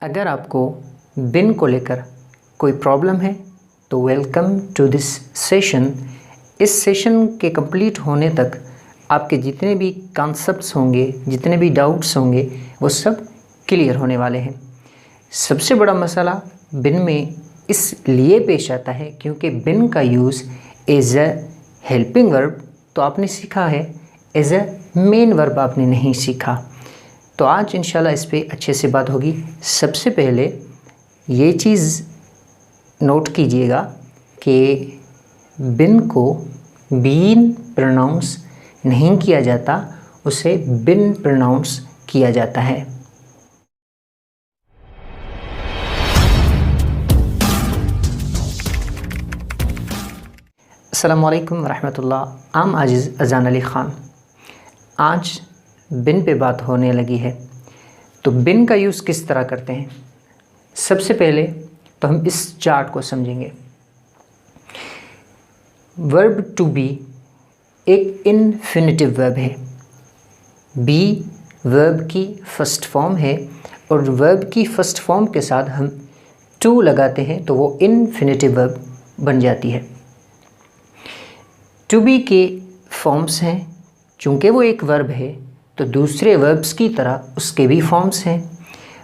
अगर आपको बिन को लेकर कोई प्रॉब्लम है तो वेलकम टू दिस सेशन। इस सेशन के कंप्लीट होने तक आपके जितने भी कॉन्सेप्ट्स होंगे, जितने भी डाउट्स होंगे, वो सब क्लियर होने वाले हैं। सबसे बड़ा मसला बिन में इसलिए पेश आता है क्योंकि बिन का use as a helping verb तो आपने सीखा है, एज अ मेन वर्ब आपने नहीं सीखा। तो आज इंशाल्लाह इस पे अच्छे से बात होगी। सबसे पहले ये चीज़ नोट कीजिएगा कि बिन को बीन प्रोनाउंस नहीं किया जाता, उसे बिन प्रोनाउंस किया जाता है। अस्सलामु अलैकुम रहमतुल्लाह। आम आजिज़ अज़ान अली ख़ान। आज बिन पे बात होने लगी है। तो बिन का यूज़ किस तरह करते हैं, सबसे पहले तो हम इस चार्ट को समझेंगे। वर्ब टू बी एक इन्फिनिटिव वर्ब है। बी वर्ब की फर्स्ट फॉर्म है और वर्ब की फर्स्ट फॉर्म के साथ हम टू लगाते हैं तो वो इन्फिनिटिव वर्ब बन जाती है। टू बी के फॉर्म्स हैं, चूँकि वो एक वर्ब है तो दूसरे वर्ब्स की तरह उसके भी फॉर्म्स हैं।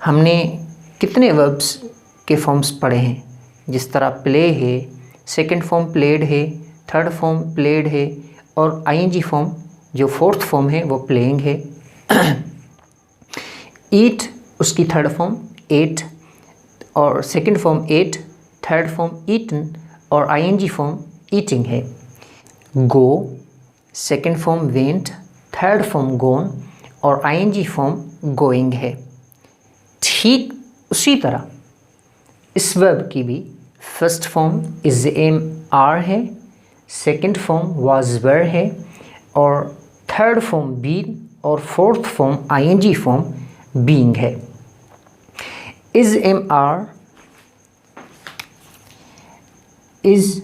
हमने कितने वर्ब्स के फॉर्म्स पढ़े हैं, जिस तरह प्ले है, सेकंड फॉर्म प्लेड है, थर्ड फॉर्म प्लेड है और आईएनजी फॉर्म जो फोर्थ फॉर्म है वो प्लेइंग है। ईट उसकी थर्ड फॉर्म एट और second form ate, third form eaten और आईएनजी फॉर्म ईटिंग है। Go second form went, third form gone और आईएनजी फॉर्म गोइंग है। ठीक उसी तरह इस वर्ब की भी first form is am are है, सेकंड फॉर्म वाज वर है और थर्ड फॉर्म बीन और fourth form ING form being है। इज एम आर इज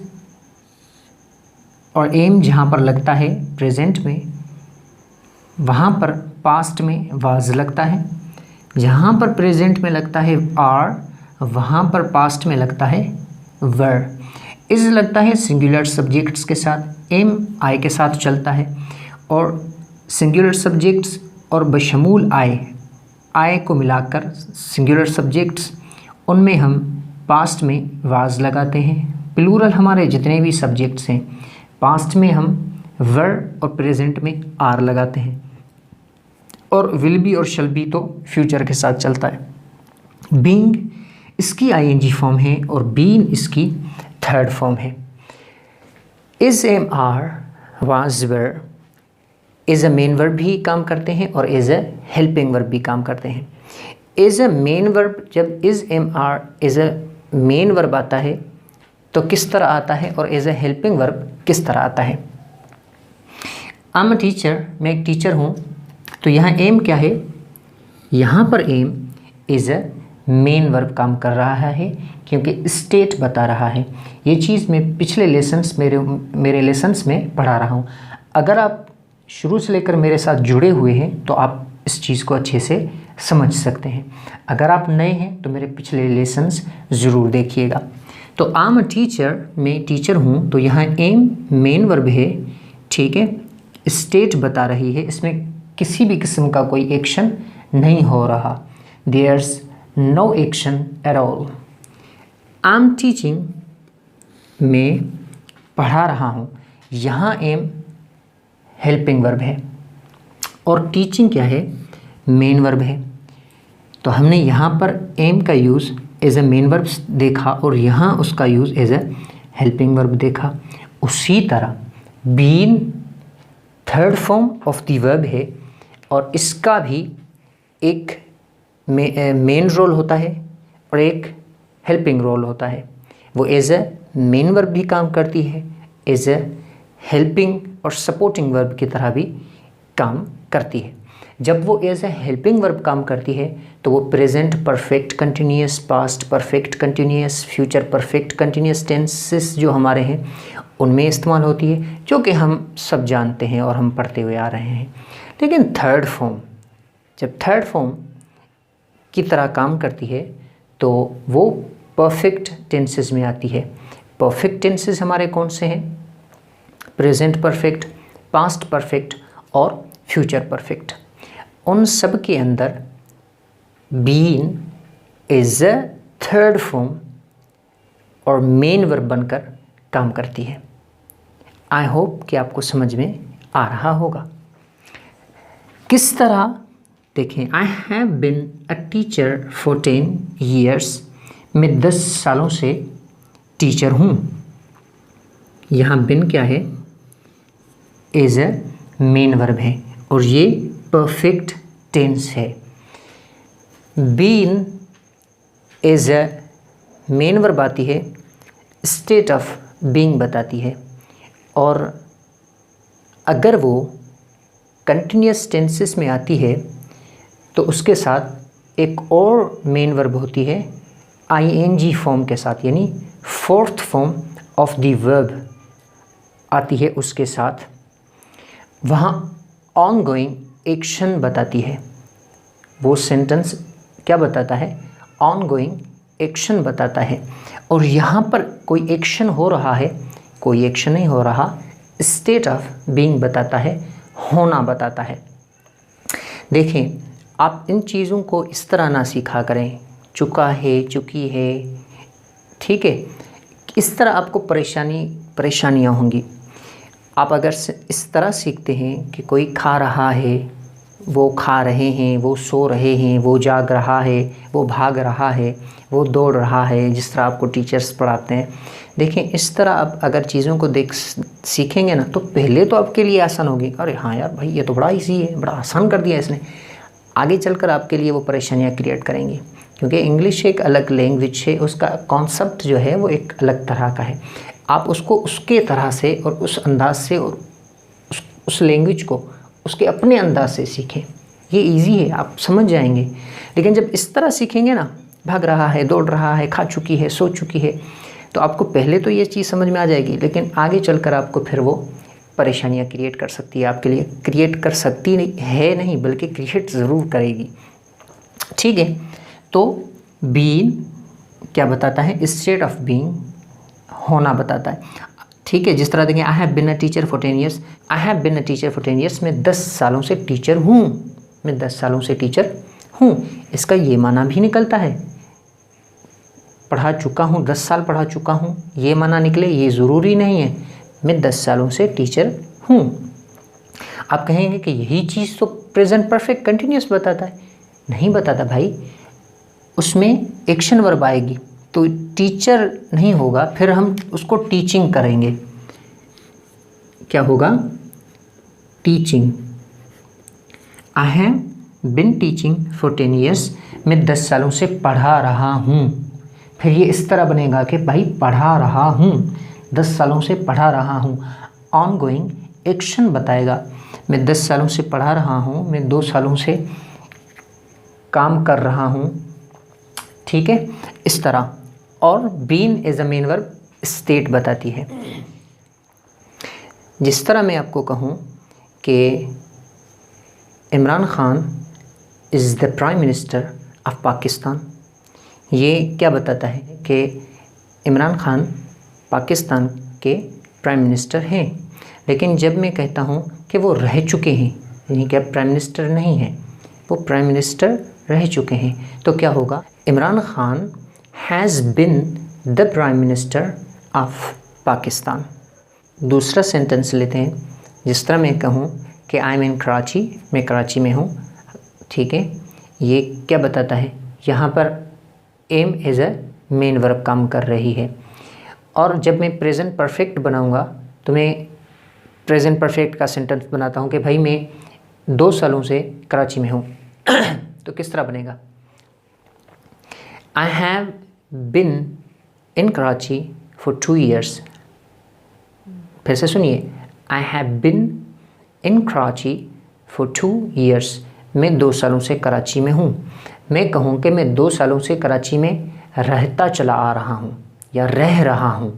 और एम जहाँ पर लगता है प्रेजेंट में, वहाँ पर पास्ट में वाज लगता है। जहाँ पर प्रेजेंट में लगता है आर, वहाँ पर पास्ट में लगता है वर। इज लगता है सिंगुलर सब्जेक्ट्स के साथ, एम आई के साथ चलता है और सिंगुलर सब्जेक्ट्स और बशमूल आई को मिलाकर सिंगुलर सब्जेक्ट्स, उनमें हम पास्ट में वाज लगाते हैं। प्लूरल हमारे जितने भी सब्जेक्ट्स हैं, पास्ट में हम वर और प्रेजेंट में आर लगाते हैं और विल बी और शल बी तो फ्यूचर के साथ चलता है। बीइंग इसकी आईएनजी फॉर्म है और बीन इसकी थर्ड फॉर्म है। Is am are was were as a main verb भी काम करते हैं और एज अ हेल्पिंग वर्ब भी काम करते हैं। एज अ मेन वर्ब, जब is am are as a main verb आता है तो किस तरह आता है और एज अ हेल्पिंग वर्ब किस तरह आता है। आई एम अ टीचर, मैं एक टीचर हूँ। तो यहाँ एम क्या है, यहाँ पर am is a main verb काम कर रहा है क्योंकि स्टेट बता रहा है। ये चीज़ मैं पिछले लेसन्स मेरे लेसन्स में पढ़ा रहा हूँ। अगर आप शुरू से लेकर मेरे साथ जुड़े हुए हैं तो आप इस चीज़ को अच्छे से समझ सकते हैं। अगर आप नए हैं तो मेरे पिछले लेसन्स ज़रूर देखिएगा। तो आई एम अ टीचर, मैं टीचर हूँ, तो यहाँ एम मेन वर्ब है, ठीक है, स्टेट बता रही है, इसमें किसी भी किस्म का कोई एक्शन नहीं हो रहा। There's no action at all. I am teaching, मैं पढ़ा रहा हूँ, यहाँ एम हेल्पिंग वर्ब है और टीचिंग क्या है, मेन वर्ब है। तो हमने यहाँ पर एम का use as a main verb देखा और यहाँ उसका use as a helping verb देखा। उसी तरह been third form of the verb है और इसका भी एक मेन रोल होता है और एक हेल्पिंग रोल होता है। वो एज अ मेन वर्ब भी काम करती है, एज अ हेल्पिंग और सपोर्टिंग वर्ब की तरह भी काम करती है। जब वो एज अ हेल्पिंग वर्ब काम करती है तो वो present perfect continuous, past perfect continuous, future perfect continuous tenses जो हमारे हैं उनमें इस्तेमाल होती है, जो कि हम सब जानते हैं और हम पढ़ते हुए आ रहे हैं। लेकिन थर्ड फॉर्म, जब थर्ड फॉर्म की तरह काम करती है तो वो परफेक्ट टेंसेस में आती है। परफेक्ट टेंसेस हमारे कौन से हैं? प्रेजेंट परफेक्ट, पास्ट परफेक्ट और फ्यूचर परफेक्ट। उन सब के अंदर been is a third form और मेन वर्ब बनकर काम करती है। आई होप कि आपको समझ में आ रहा होगा। किस तरह देखें, I have been a teacher for 10 years, मैं 10 सालों से टीचर हूँ। यहाँ बिन क्या है? इज अ मेन वर्ब है और ये परफेक्ट टेंस है। Been is a main verb आती है, स्टेट ऑफ बीइंग बताती है, और अगर वो कंटिन्यूस टेंसेस में आती है तो उसके साथ एक और मेन वर्ब होती है आईएनजी फॉर्म के साथ, यानी fourth form of the verb आती है उसके साथ। वहाँ ऑनगोइंग एक्शन बताती है। वो सेंटेंस क्या बताता है? ऑनगोइंग एक्शन बताता है। और यहाँ पर कोई एक्शन हो रहा है, कोई एक्शन नहीं हो रहा, स्टेट ऑफ बीइंग बताता है, होना बताता है। देखें, आप इन चीज़ों को इस तरह ना सीखा करें, चुका है, चुकी है, ठीक है। इस तरह आपको परेशानियाँ होंगी। आप अगर इस तरह सीखते हैं कि कोई खा रहा है, वो खा रहे हैं, वो सो रहे हैं, वो जाग रहा है, वो भाग रहा है, वो दौड़ रहा है, जिस तरह आपको टीचर्स पढ़ाते हैं। देखें, इस तरह आप अगर चीज़ों को सीखेंगे ना तो पहले तो आपके लिए आसान होगी। अरे हाँ यार भाई, ये तो बड़ा इजी है, बड़ा आसान कर दिया इसने। आगे चलकर आपके लिए वो परेशानियाँ क्रिएट करेंगी, क्योंकि इंग्लिश एक अलग लैंग्वेज है, उसका कॉन्सेप्ट जो है वो एक अलग तरह का है। आप उसको उसके तरह से और उस अंदाज से और उस लैंग्वेज को उसके अपने अंदाज से सीखें। ये इजी है, आप समझ जाएंगे। लेकिन जब इस तरह सीखेंगे ना, भाग रहा है, दौड़ रहा है, खा चुकी है, सो चुकी है, तो आपको पहले तो ये चीज़ समझ में आ जाएगी, लेकिन आगे चलकर आपको फिर वो परेशानियाँ क्रिएट कर सकती है, आपके लिए क्रिएट कर सकती नहीं बल्कि क्रिएट ज़रूर करेगी। ठीक है, तो बीइंग क्या बताता है? स्टेट ऑफ बीइंग, होना बताता है। ठीक है, जिस तरह देखें, I have been a teacher for 10 years, I have been a teacher for 10 years, मैं 10 सालों से टीचर हूँ, मैं 10 सालों से टीचर हूँ। इसका ये माना भी निकलता है, पढ़ा चुका हूँ, 10 साल पढ़ा चुका हूँ, ये माना निकले, ये ज़रूरी नहीं है। मैं 10 सालों से टीचर हूँ। आप कहेंगे कि यही चीज़ तो प्रेजेंट परफेक्ट कंटिन्यूस बताता है। नहीं बताता भाई, उसमें एक्शन वर्ब आएगी तो टीचर नहीं होगा, फिर हम उसको टीचिंग करेंगे। क्या होगा? Teaching. I have been teaching for 10 years, मैं 10 सालों से पढ़ा रहा हूँ। फिर ये इस तरह बनेगा कि भाई पढ़ा रहा हूँ, 10 सालों से पढ़ा रहा हूँ। ऑनगोइंग एक्शन बताएगा, मैं 10 सालों से पढ़ा रहा हूँ, मैं 2 सालों से काम कर रहा हूँ। ठीक है, इस तरह। और been as a main verb state बताती है। जिस तरह मैं आपको कहूँ कि Imran Khan is the prime minister of Pakistan, ये क्या बताता है कि इमरान खान पाकिस्तान के प्राइम मिनिस्टर हैं। लेकिन जब मैं कहता हूँ कि वो रह चुके हैं, यानी कि अब प्राइम मिनिस्टर नहीं है, वो प्राइम मिनिस्टर रह चुके हैं, तो क्या होगा? Imran Khan has been the prime minister of Pakistan. दूसरा सेंटेंस लेते हैं। जिस तरह मैं कहूँ कि आई एम इन कराची, मैं कराची में हूँ। ठीक है, ये क्या बताता है? यहाँ पर am as a main verb काम कर रही है। और जब मैं प्रेजेंट परफेक्ट बनाऊँगा तो मैं प्रेजेंट परफेक्ट का सेंटेंस बनाता हूँ कि भाई मैं 2 सालों से कराची में हूँ। तो किस तरह बनेगा? I have been in Karachi for 2 years. फिर से सुनिए, I have been in Karachi for 2 years, मैं 2 सालों से कराची में हूँ। मैं कहूँ कि मैं 2 सालों से कराची में रहता चला आ रहा हूँ या रह रहा हूँ।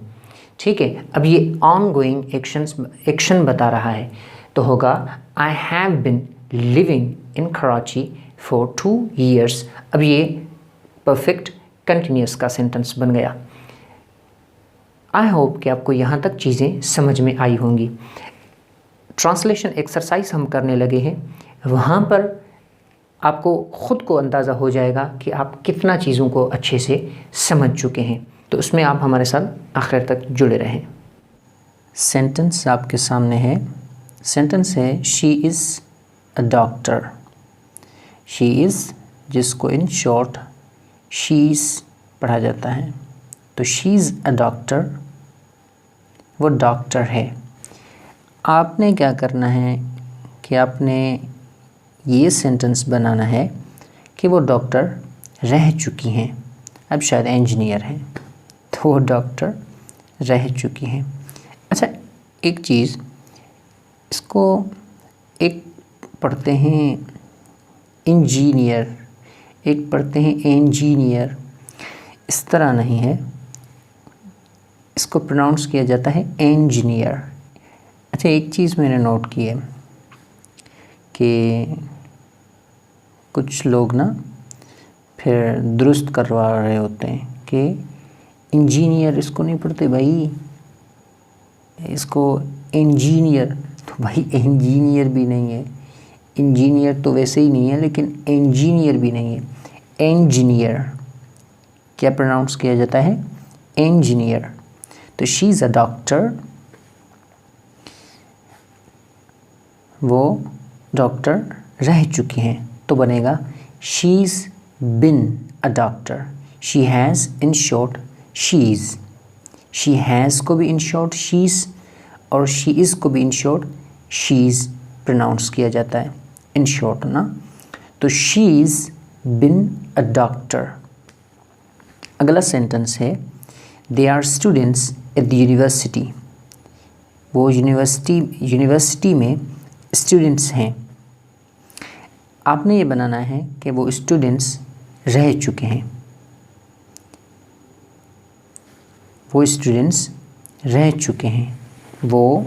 ठीक है, अब ये ऑन गोइंग एक्शन बता रहा है, तो होगा I have been living in Karachi for 2 years। अब ये परफेक्ट कंटिन्यूस का सेंटेंस बन गया। आई होप कि आपको यहाँ तक चीज़ें समझ में आई होंगी। ट्रांसलेशन एक्सरसाइज हम करने लगे हैं, वहाँ पर आपको ख़ुद को अंदाज़ा हो जाएगा कि आप कितना चीज़ों को अच्छे से समझ चुके हैं। तो उसमें आप हमारे साथ आखिर तक जुड़े रहें। सेंटेंस आपके सामने है। सेंटेंस है she is a doctor. She is, जिसको इन शॉर्ट शीज़ पढ़ा जाता है, तो शी इज़ अ डॉक्टर, वो डॉक्टर है। आपने क्या करना है कि आपने ये सेंटेंस बनाना है कि वो डॉक्टर रह चुकी हैं। अब शायद इंजीनियर हैं, तो वो डॉक्टर रह चुकी हैं। अच्छा, एक चीज़, इसको एक पढ़ते हैं इंजीनियर, एक पढ़ते हैं इंजीनियर, इस तरह नहीं है, इसको प्रोनाउंस किया जाता है इंजीनियर। अच्छा, एक चीज़ मैंने नोट की है कि कुछ लोग ना फिर दुरुस्त करवा रहे होते हैं कि इंजीनियर इसको नहीं पढ़ते भाई, इसको इंजीनियर, तो भाई इंजीनियर भी नहीं है, इंजीनियर तो वैसे ही नहीं है, लेकिन इंजीनियर भी नहीं है। इंजीनियर क्या प्रोनाउंस किया जाता है? इंजीनियर। तो शी इज़ अ डॉक्टर, वो डॉक्टर रह चुकी हैं, तो बनेगा she is been a doctor. She has in short she's, she has को भी इन शॉर्ट शीज़ और शी इज़ को भी इन शॉर्ट शीज़ प्रोनाउंस किया जाता है, इन शॉर्ट ना। तो she is been a doctor. अगला सेंटेंस है they are students at the university. वो यूनिवर्सिटी में स्टूडेंट्स हैं। आपने ये बनाना है कि वो स्टूडेंट्स रह चुके हैं, वो स्टूडेंट्स रह चुके हैं, वो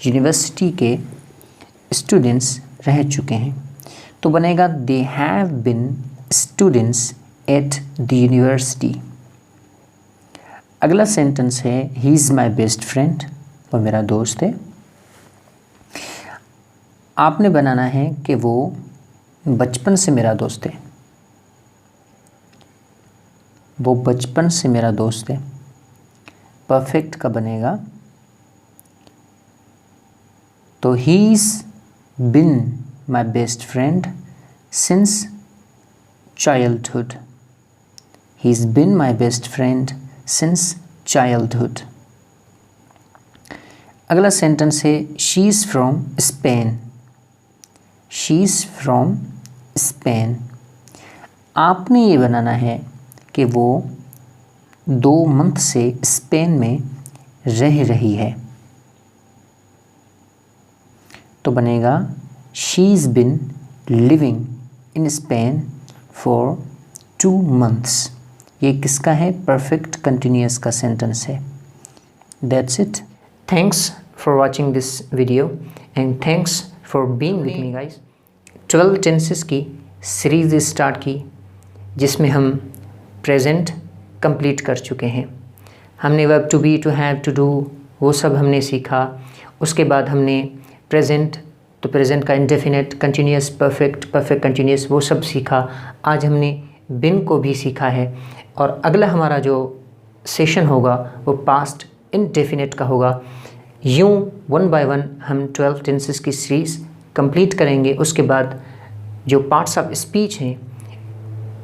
यूनिवर्सिटी के स्टूडेंट्स रह चुके हैं, तो बनेगा they have been students at the university. अगला सेंटेंस है he is my best friend, वो मेरा दोस्त है। आपने बनाना है कि वो बचपन से मेरा दोस्त है, वो बचपन से मेरा दोस्त है। परफेक्ट का बनेगा तो he is been my best friend since childhood. He is been my best friend since childhood. अगला सेंटेंस है she is from Spain. She is from Spain. आपने ये बनाना है कि वो 2 मंथ से स्पेन में रह रही है, तो बनेगा she is been living in Spain for 2 months। ये किसका है? परफेक्ट कंटिन्यूअस का सेंटेंस है। That's it. Thanks for watching this video and thanks for being with me guys. 12 tenses की सीरीज़ स्टार्ट की, जिसमें हम प्रेजेंट कंप्लीट कर चुके हैं। हमने verb to be, to have, to do, वो सब हमने सीखा। उसके बाद हमने प्रेजेंट, तो प्रेजेंट का indefinite, continuous, perfect, perfect continuous, वो सब सीखा। आज हमने बिन को भी सीखा है और अगला हमारा जो सेशन होगा वो पास्ट इंडेफिनिट का होगा। यूँ 1 by 1 हम 12 टेंसेस की सीरीज़ कंप्लीट करेंगे। उसके बाद जो पार्ट्स ऑफ स्पीच हैं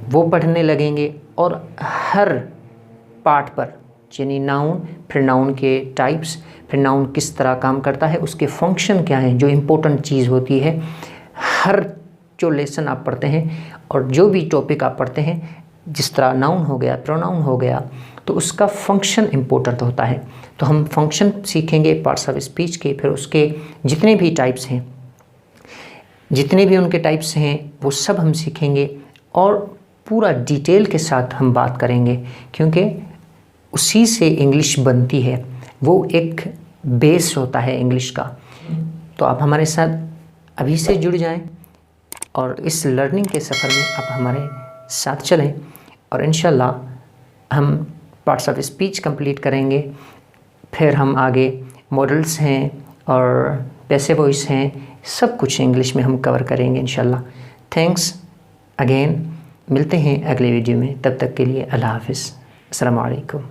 वो पढ़ने लगेंगे और हर पार्ट पर, यानी नाउन, फिर नाउन के टाइप्स, फिर नाउन किस तरह काम करता है, उसके फंक्शन क्या हैं, जो इम्पोर्टेंट चीज़ होती है। हर जो लेसन आप पढ़ते हैं और जो भी टॉपिक आप पढ़ते हैं, जिस तरह नाउन हो गया, प्रोनाउन हो गया, तो उसका फंक्शन इम्पोर्टेंट होता है। तो हम फंक्शन सीखेंगे पार्ट्स ऑफ स्पीच के, फिर उसके जितने भी टाइप्स हैं, जितने भी उनके टाइप्स हैं वो सब हम सीखेंगे और पूरा डिटेल के साथ हम बात करेंगे, क्योंकि उसी से इंग्लिश बनती है। वो एक बेस होता है इंग्लिश का। तो आप हमारे साथ अभी से जुड़ जाएं और इस लर्निंग के सफ़र में आप हमारे साथ चलें और इंशाल्लाह हम पार्ट्स ऑफ स्पीच कंप्लीट करेंगे। फिर हम आगे मॉडल्स हैं और पैसिव वॉइस हैं, सब कुछ इंग्लिश में हम कवर करेंगे इंशाल्लाह। थैंक्स अगेन, मिलते हैं अगले वीडियो में, तब तक के लिए अल्लाह हाफ़िज़, अस्सलामु अलैकुम।